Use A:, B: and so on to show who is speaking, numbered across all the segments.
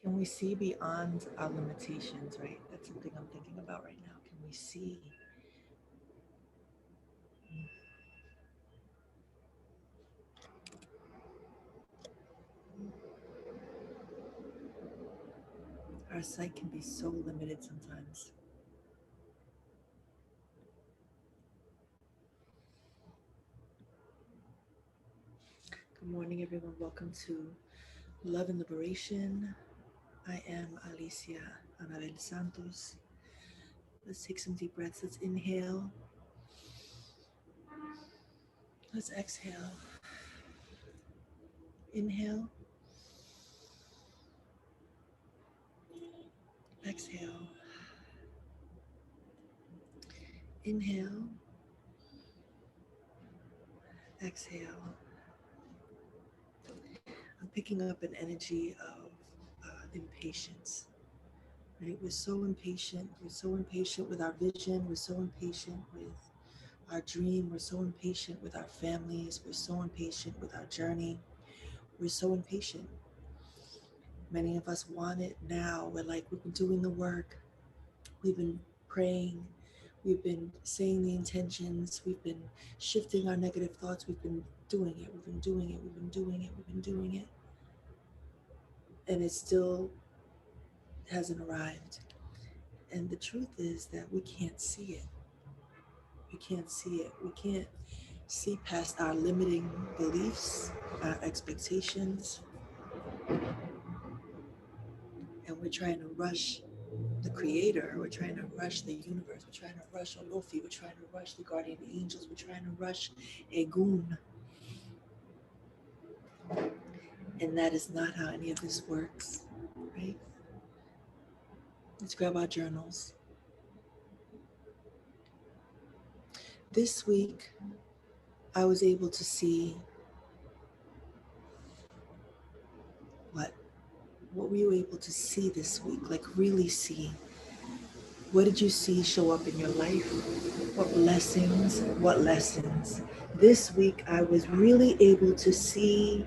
A: Can we see beyond our limitations, right? That's something I'm thinking about right now. Can we see our sight can be so limited sometimes? Good morning, everyone. Welcome to Love and Liberation. I am Alicia Anabel Santos. Let's take some deep breaths. Let's inhale. Let's exhale. Inhale. Exhale. Inhale. Exhale. I'm picking up an energy of impatience. Right? We're so impatient. We're so impatient with our vision. We're so impatient with our dream. We're so impatient with our families. We're so impatient with our journey. We're so impatient. Many of us want it now. We're like, we've been doing the work. We've been praying. We've been saying the intentions. We've been shifting our negative thoughts. We've been doing it. We've been doing it. We've been doing it. We've been doing it. And it still hasn't arrived. And the truth is that we can't see it. We can't see it. We can't see past our limiting beliefs, our expectations, and we're trying to rush the creator, we're trying to rush the universe, we're trying to rush Olofi, we're trying to rush the guardian angels, we're trying to rush Egun. And that is not how any of this works, right? Let's grab our journals. This week, I was able to see what were you able to see this week? Like really see. What did you see show up in your life? What blessings? What lessons? This week I was really able to see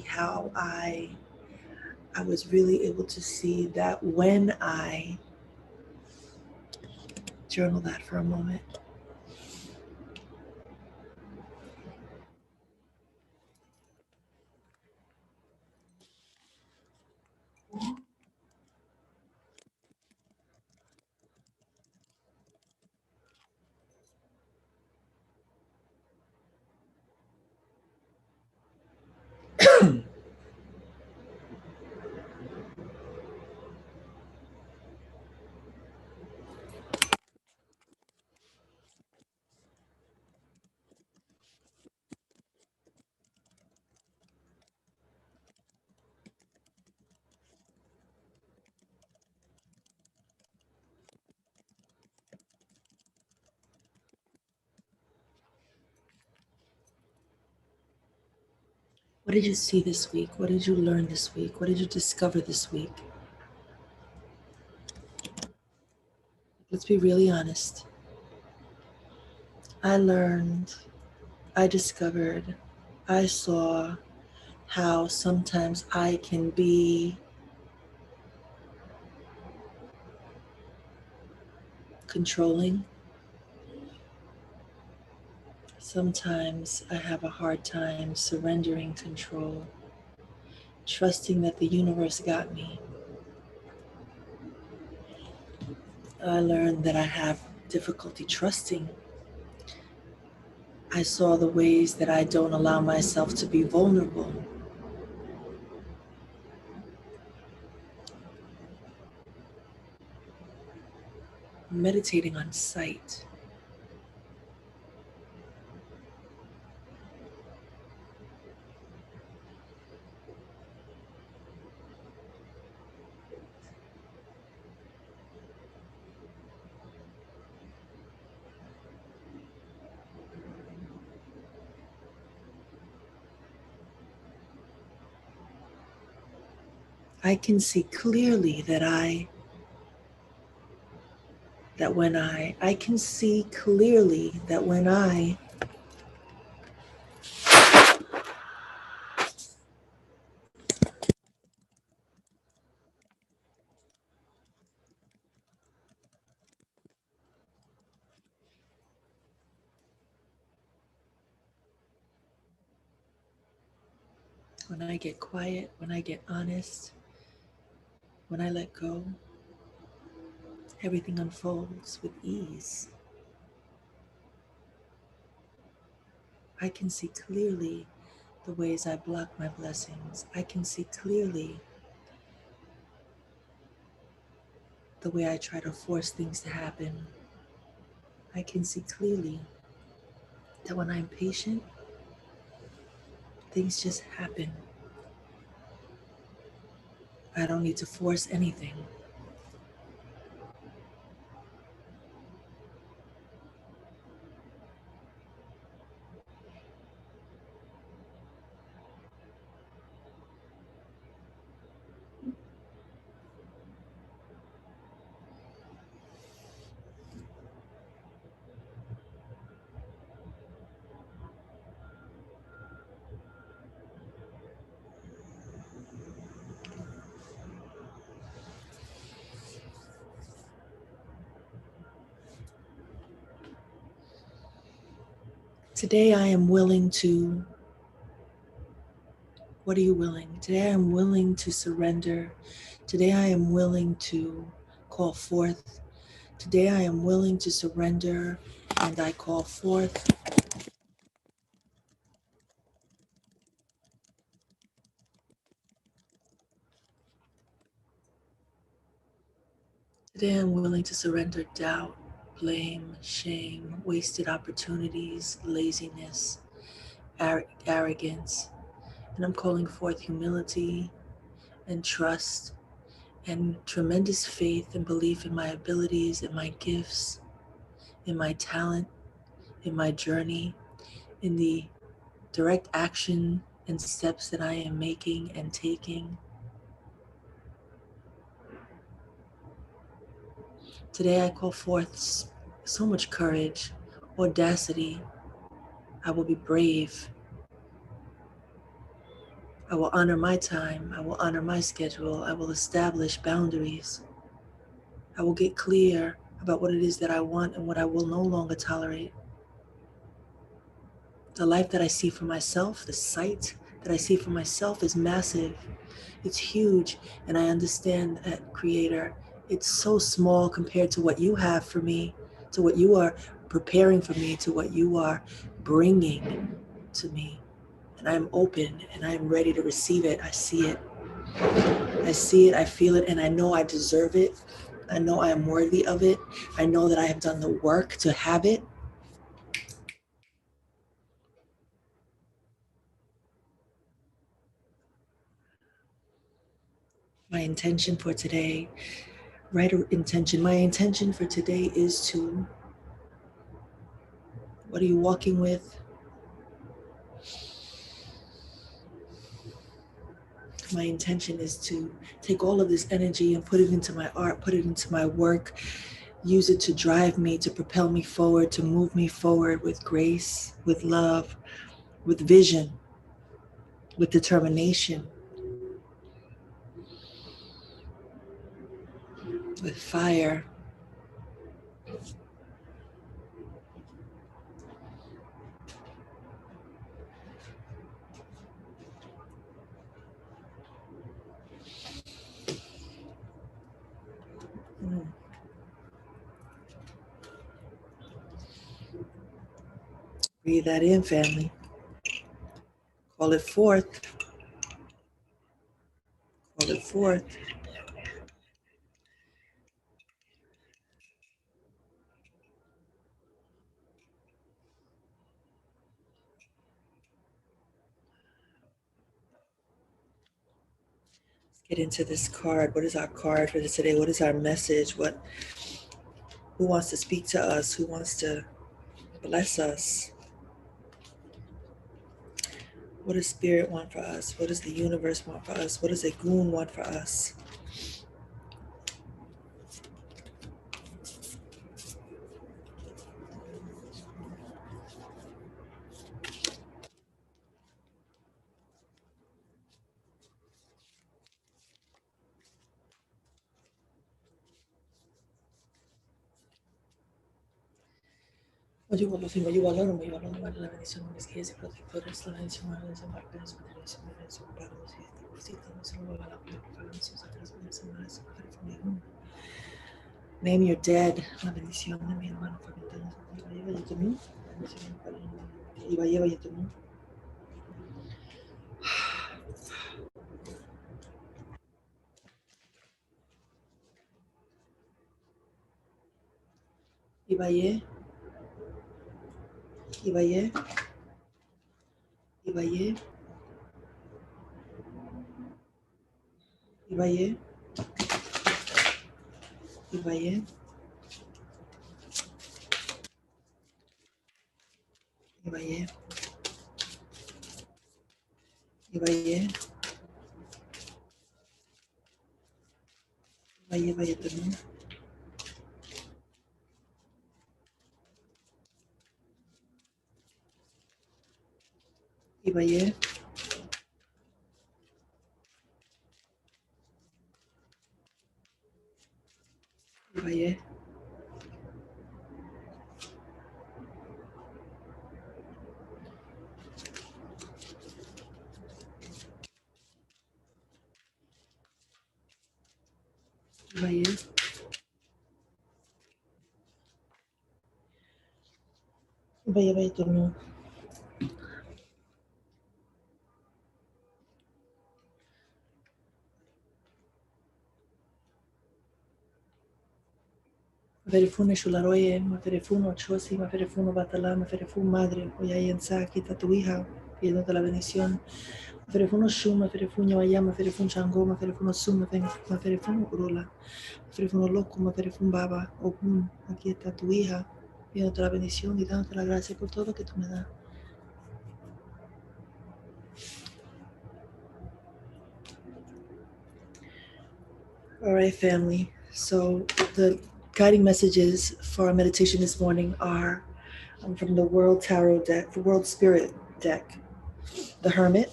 A: how I was really able to see that when I journal that for a moment. What did you see this week? What did you learn this week? What did you discover this week? Let's be really honest. I learned, I discovered, I saw how sometimes I can be controlling. Sometimes I have a hard time surrendering control, trusting that the universe got me. I learned that I have difficulty trusting. I saw the ways that I don't allow myself to be vulnerable. Meditating on sight. I can see clearly that when I can see clearly that when I when I get quiet, when I get honest, when I let go, everything unfolds with ease. I can see clearly the ways I block my blessings. I can see clearly the way I try to force things to happen. I can see clearly that when I'm patient, things just happen. I don't need to force anything. Today I am willing to, what are you willing? Today I am willing to surrender. Today I am willing to call forth. Today I am willing to surrender and I call forth. Today I'm willing to surrender doubt, blame, shame, wasted opportunities, laziness, arrogance. And I'm calling forth humility and trust and tremendous faith and belief in my abilities, in my gifts, in my talent, in my journey, in the direct action and steps that I am making and taking. Today I call forth so much courage, audacity. I will be brave. I will honor my time. I will honor my schedule. I will establish boundaries. I will get clear about what it is that I want and what I will no longer tolerate. The life that I see for myself, the sight that I see for myself is massive. It's huge. And I understand that, Creator, it's so small compared to what you have for me, to what you are preparing for me, to what you are bringing to me. And I'm open and I'm ready to receive it. I see it. I see it, I feel it, and I know I deserve it. I know I am worthy of it. I know that I have done the work to have it. My intention for today, right intention, my intention for today is to, what are you walking with? My intention is to take all of this energy and put it into my art, put it into my work, use it to drive me, to propel me forward, to move me forward with grace, with love, with vision, with determination, with fire. Mm. Breathe that in, family. Call it forth. Call it forth. Let's get into this card. What is our card for this today? What is our message? Who wants to speak to us? Who wants to bless us? What does Spirit want for us? What does the universe want for us? What does Egun want for us? Ayúdalo, Señor, ayúdalo, la bendición de mis guías y protectores, la bendición de los embarcados, la bendición de los embarcados, y esta cosita no se lo va a la pena, para sus atrás, para sus manos, para su name your dead, la bendición de mi hermano, familia, iba a llevar la bendición para iba a llevar Ibaye, Ibaye, Ibaye, Ibaye, Ibaye, Ibaye, Ibaye, Ibaye, Ibaye también, Ibaye, Ibaye, Ibaye, Ibaye, Ibaye también. Maferifuno Shularoye, Maferifuno Chosi, Maferifuno Batalá, Maferifuno Madre, Oyayensa, quita tu hija, pidiéndote la bendición. Maferifuno Shum, Maferifuno Ayá, Maferifuno Chango, Maferifuno Sum, Maferifuno Urula, Maferifuno Loco, Maferifuno Baba, Ogun, aquí está tu hija, pidiéndote la bendición y dándote la gracia por todo que tú me das. All right, family. So the guiding messages for our meditation this morning are from the World Tarot deck, the World Spirit deck, the Hermit,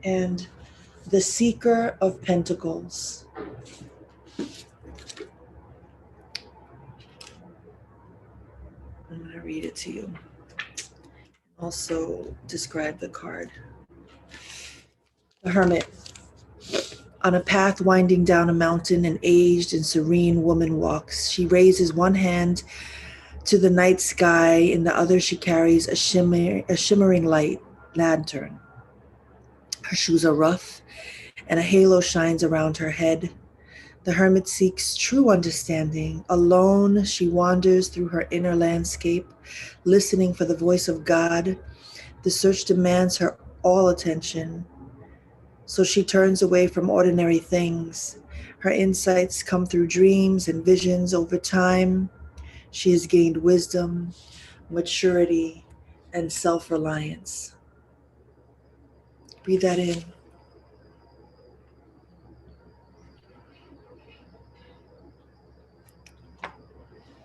A: and the Seeker of Pentacles. I'm going to read it to you. Also describe the card. The Hermit. On a path winding down a mountain, an aged and serene woman walks. She raises one hand to the night sky, in the other she carries a shimmering light lantern. Her shoes are rough, and a halo shines around her head. The hermit seeks true understanding. Alone, she wanders through her inner landscape, listening for the voice of God. The search demands her all attention, so she turns away from ordinary things. Her insights come through dreams and visions. Over time, she has gained wisdom, maturity, and self-reliance. Breathe that in.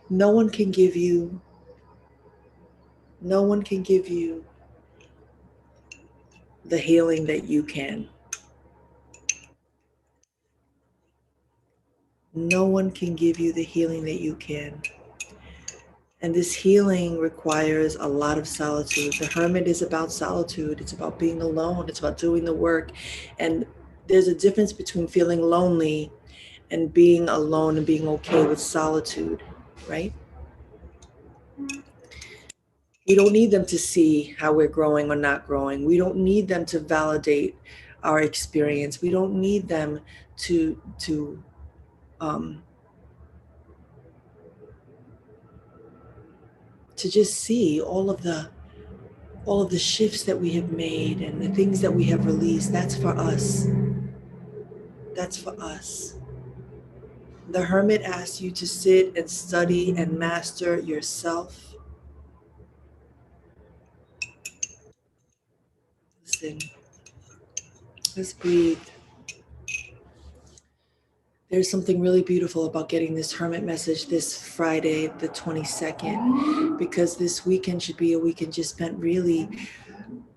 A: No one can give you the healing that you can. No one can give you the healing that you can. And this healing requires a lot of solitude. The hermit is about solitude. It's about being alone. It's about doing the work. And there's a difference between feeling lonely and being alone and being okay with solitude, right? We don't need them to see how we're growing or not growing. We don't need them to validate our experience. We don't need them to just see all of the shifts that we have made and the things that we have released. That's for us. That's for us. The hermit asks you to sit and study and master yourself. Listen. Let's breathe. There's something really beautiful about getting this hermit message this Friday, the 22nd, because this weekend should be a weekend just spent really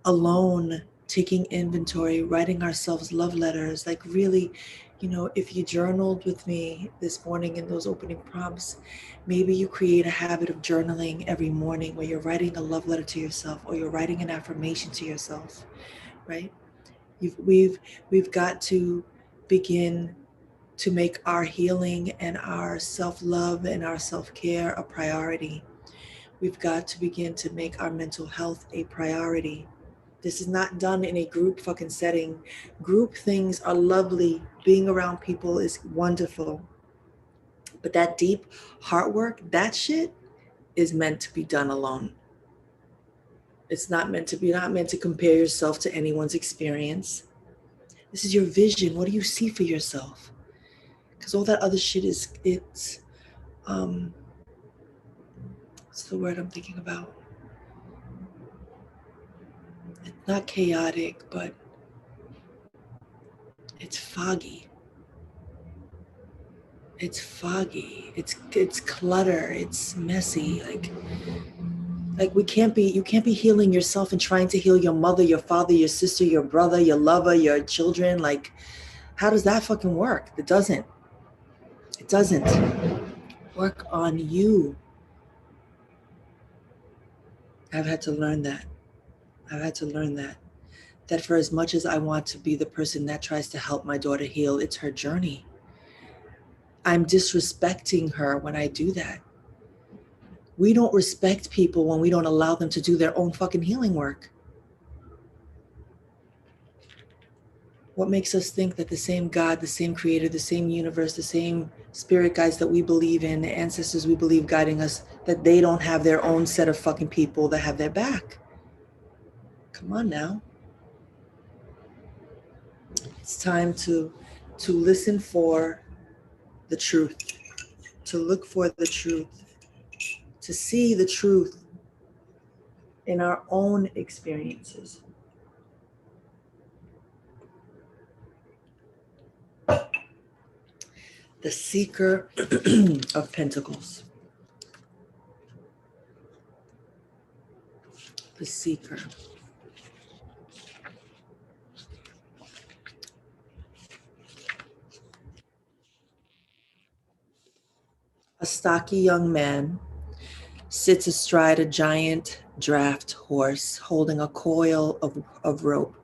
A: alone, taking inventory, writing ourselves love letters, like really, if you journaled with me this morning in those opening prompts, maybe you create a habit of journaling every morning where you're writing a love letter to yourself or you're writing an affirmation to yourself, right? We've got to begin to make our healing and our self-love and our self-care a priority. We've got to begin to make our mental health a priority. This is not done in a group fucking setting. Group things are lovely. Being around people is wonderful. But that deep heart work, that shit is meant to be done alone. It's not meant to be, not meant to compare yourself to anyone's experience. This is your vision. What do you see for yourself? Because all that other shit it's what's the word I'm thinking about? It's not chaotic, but it's foggy. It's foggy. It's clutter. It's messy. Like you can't be healing yourself and trying to heal your mother, your father, your sister, your brother, your lover, your children. Like, how does that fucking work? It doesn't. It doesn't. Work on you. I've had to learn that. That for as much as I want to be the person that tries to help my daughter heal, it's her journey. I'm disrespecting her when I do that. We don't respect people when we don't allow them to do their own fucking healing work. What makes us think that the same God, the same creator, the same universe, the same spirit guides that we believe in, the ancestors we believe guiding us, that they don't have their own set of fucking people that have their back? Come on now. It's time to listen for the truth, to look for the truth, to see the truth in our own experiences. The Seeker of Pentacles. The Seeker. A stocky young man sits astride a giant draft horse holding a coil of rope.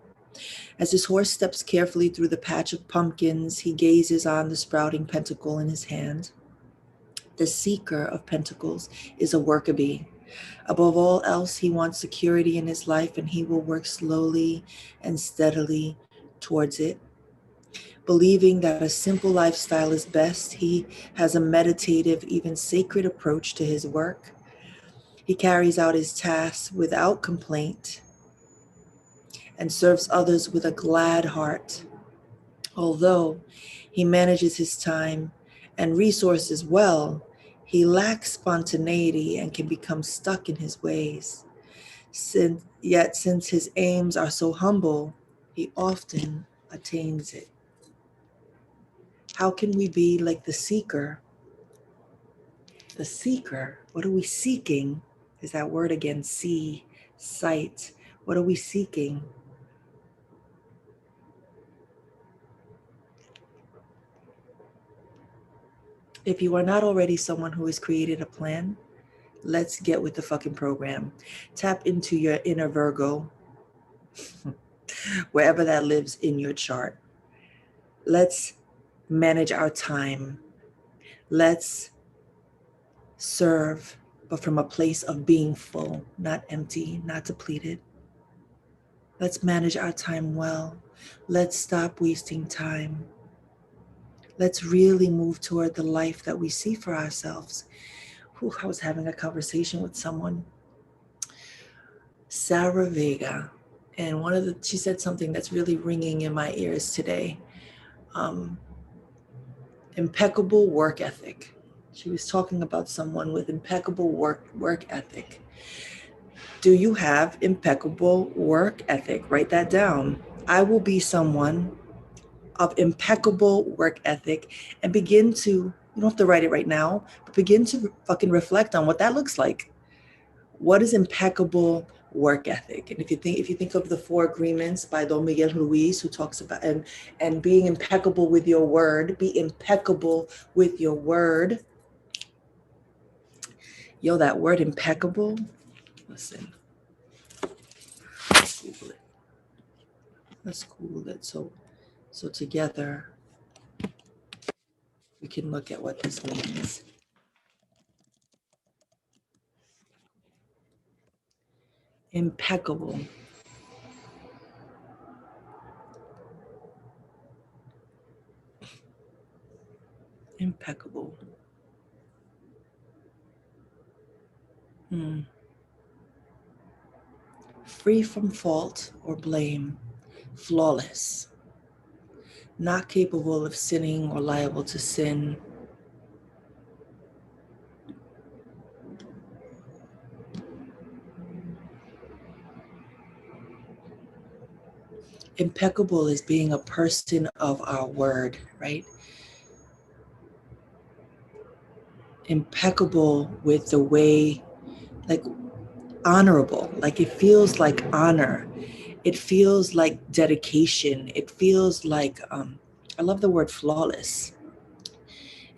A: As his horse steps carefully through the patch of pumpkins, he gazes on the sprouting pentacle in his hand. The Seeker of Pentacles is a worker bee. Above all else, he wants security in his life, and he will work slowly and steadily towards it. Believing that a simple lifestyle is best, he has a meditative, even sacred approach to his work. He carries out his tasks without complaint and serves others with a glad heart. Although he manages his time and resources well, he lacks spontaneity and can become stuck in his ways. Yet since his aims are so humble, he often attains it. How can we be like the seeker? The seeker, what are we seeking? Is that word again, see, sight. What are we seeking? If you are not already someone who has created a plan, let's get with the fucking program. Tap into your inner Virgo, wherever that lives in your chart. Let's manage our time. Let's serve, but from a place of being full, not empty, not depleted. Let's manage our time well. Let's stop wasting time. Let's really move toward the life that we see for ourselves. I was having a conversation with someone, Sarah Vega, and she said something that's really ringing in my ears today. Impeccable work ethic. She was talking about someone with impeccable work ethic. Do you have impeccable work ethic? Write that down. I will be someone of impeccable work ethic, and begin to, you don't have to write it right now, but begin to fucking reflect on what that looks like. What does impeccable work ethic. And if you think of the 4 agreements by Don Miguel Ruiz, who talks about and being impeccable with your word, be impeccable with your word. Yo, that word impeccable, listen, let's Google it. Let's Google it. So together we can look at what this means. Impeccable. Impeccable. Free from fault or blame, flawless, not capable of sinning or liable to sin. Impeccable is being a person of our word, right? Impeccable with the way, like honorable, like it feels like honor. It feels like dedication. It feels like, I love the word flawless.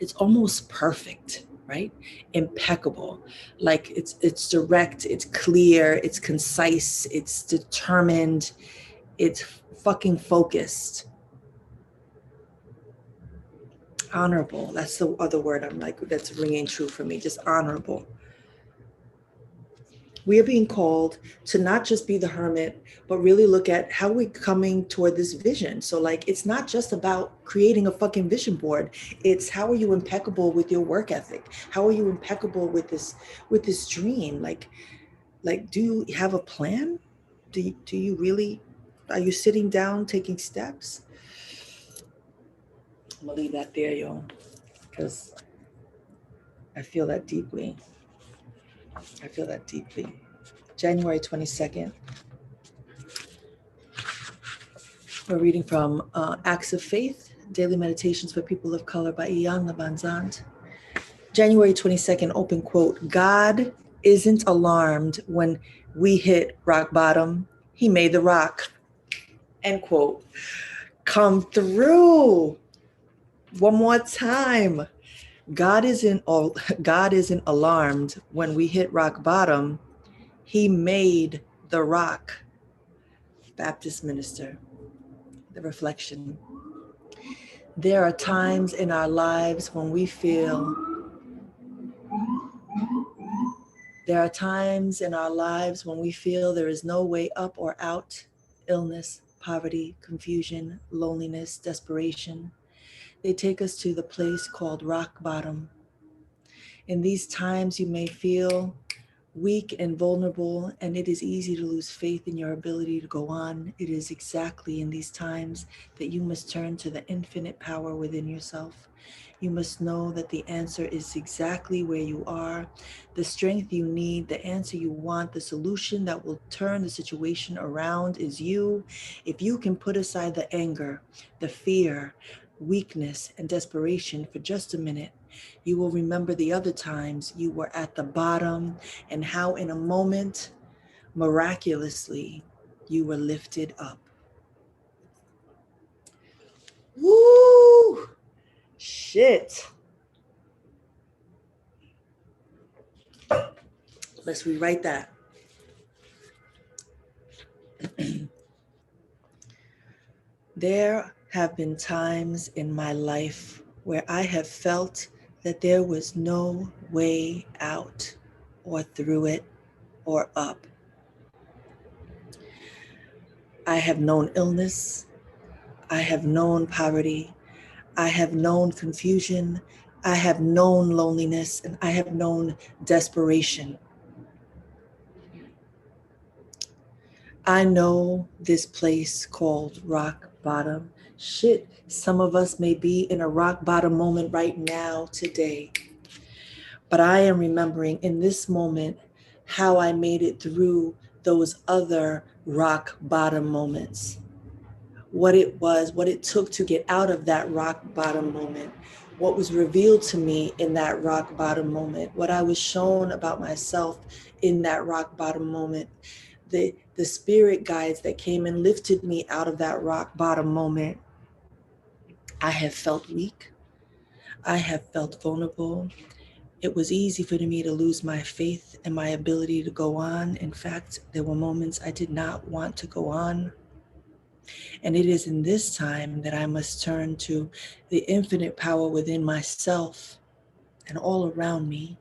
A: It's almost perfect, right? Impeccable. Like it's direct, it's clear, it's concise, it's determined, it's fucking focused. Honorable. That's the other word I'm like, that's ringing true for me, just honorable. We are being called to not just be the hermit, but really look at how we're coming toward this vision. So like, it's not just about creating a fucking vision board. It's how are you impeccable with your work ethic? How are you impeccable with this dream? Like, do you have a plan? Do you really, are you sitting down, taking steps? I'm gonna leave that there, yo, because I feel that deeply. I feel that deeply. January 22nd. We're reading from Acts of Faith, Daily Meditations for People of Color by Iyanla Vanzant. January 22nd, open quote, God isn't alarmed when we hit rock bottom. He made the rock, end quote. Come through. One more time. God isn't alarmed when we hit rock bottom. He made the rock. Baptist minister. The reflection. There are times in our lives when we feel there is no way up or out. Illness, poverty, confusion, loneliness, desperation. They take us to the place called rock bottom. In these times, you may feel weak and vulnerable, and it is easy to lose faith in your ability to go on. It is exactly in these times that you must turn to the infinite power within yourself. You must know that the answer is exactly where you are, the strength you need, the answer you want, the solution that will turn the situation around is you. If you can put aside the anger, the fear, weakness, and desperation for just a minute, you will remember the other times you were at the bottom and how in a moment, miraculously, you were lifted up. Woo! Shit. Let's rewrite that. There have been times in my life where I have felt that there was no way out or through it or up. I have known illness. I have known poverty. I have known confusion. I have known loneliness, and I have known desperation. I know this place called rock bottom. Shit, some of us may be in a rock bottom moment right now today. But I am remembering in this moment how I made it through those other rock bottom moments. What it was, what it took to get out of that rock bottom moment, what was revealed to me in that rock bottom moment, what I was shown about myself in that rock bottom moment, the spirit guides that came and lifted me out of that rock bottom moment. I have felt weak. I have felt vulnerable. It was easy for me to lose my faith and my ability to go on. In fact, there were moments I did not want to go on. And it is in this time that I must turn to the infinite power within myself and all around me.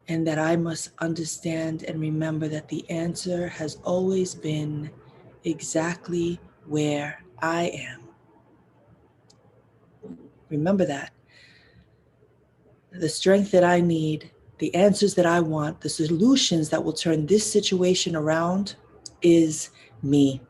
A: And that I must understand and remember that the answer has always been exactly where I am. Remember that. The strength that I need, the answers that I want, the solutions that will turn this situation around is me.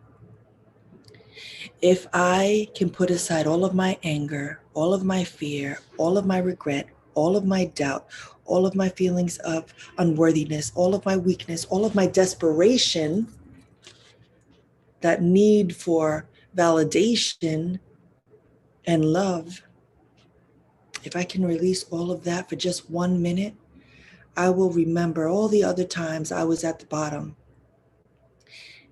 A: If I can put aside all of my anger, all of my fear, all of my regret, all of my doubt, all of my feelings of unworthiness, all of my weakness, all of my desperation, that need for validation and love, if I can release all of that for just 1 minute, I will remember all the other times I was at the bottom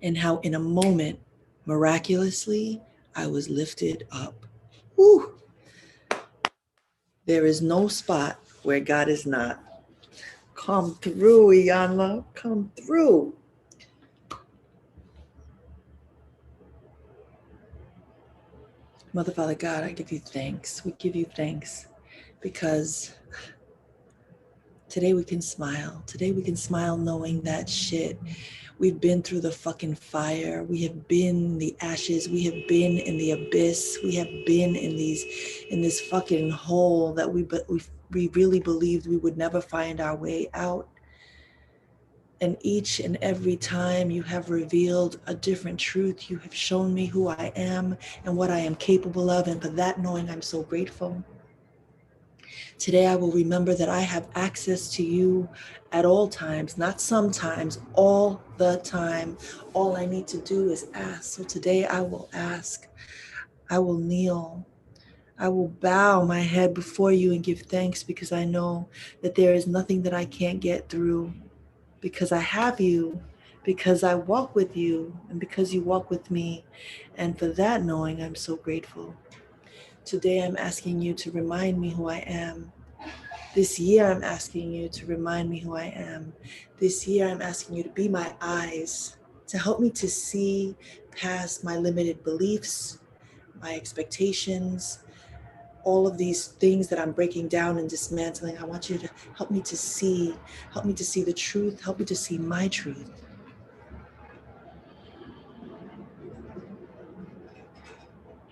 A: and how in a moment, miraculously, I was lifted up. Woo! There is no spot where God is not. Come through, Iyanla. Come through. Mother, Father, God, I give you thanks. We give you thanks because today we can smile. Today we can smile knowing that shit. We've been through the fucking fire. We have been the ashes. We have been in the abyss. We have been in this fucking hole that we really believed we would never find our way out. And each and every time you have revealed a different truth, you have shown me who I am and what I am capable of. And for that knowing, I'm so grateful. Today, I will remember that I have access to you at all times, not sometimes, all the time. All I need to do is ask. So today I will ask. I will kneel. I will bow my head before you and give thanks because I know that there is nothing that I can't get through because I have you, because I walk with you, and because you walk with me. And for that knowing, I'm so grateful. Today I'm asking you to remind me who I am. This year, I'm asking you to remind me who I am. This year, I'm asking you to be my eyes, to help me to see past my limited beliefs, my expectations, all of these things that I'm breaking down and dismantling. I want you to help me to see the truth, help me to see my truth.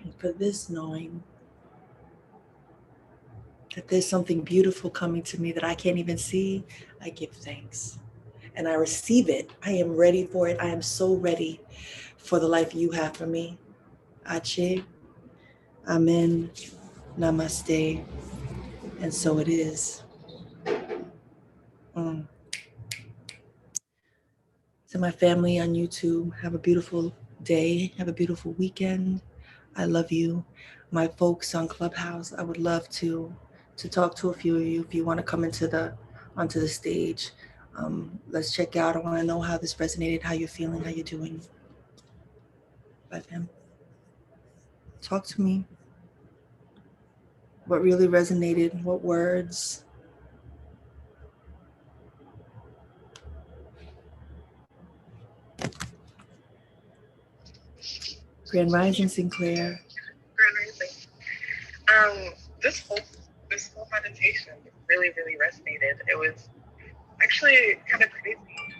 A: And for this knowing that there's something beautiful coming to me that I can't even see, I give thanks. And I receive it. I am ready for it. I am so ready for the life you have for me. Ache, Amen, Namaste, and so it is. To my family on YouTube, have a beautiful day. Have a beautiful weekend. I love you. My folks on Clubhouse, I would love to talk to a few of you if you want to come onto the stage. Let's check out. I want to know how this resonated, how you're feeling, how you're doing. Bye, fam. Talk to me. What really resonated? What words? Grand Rising, Sinclair.
B: Grand Rising. This whole meditation really, really resonated. It was actually kind of crazy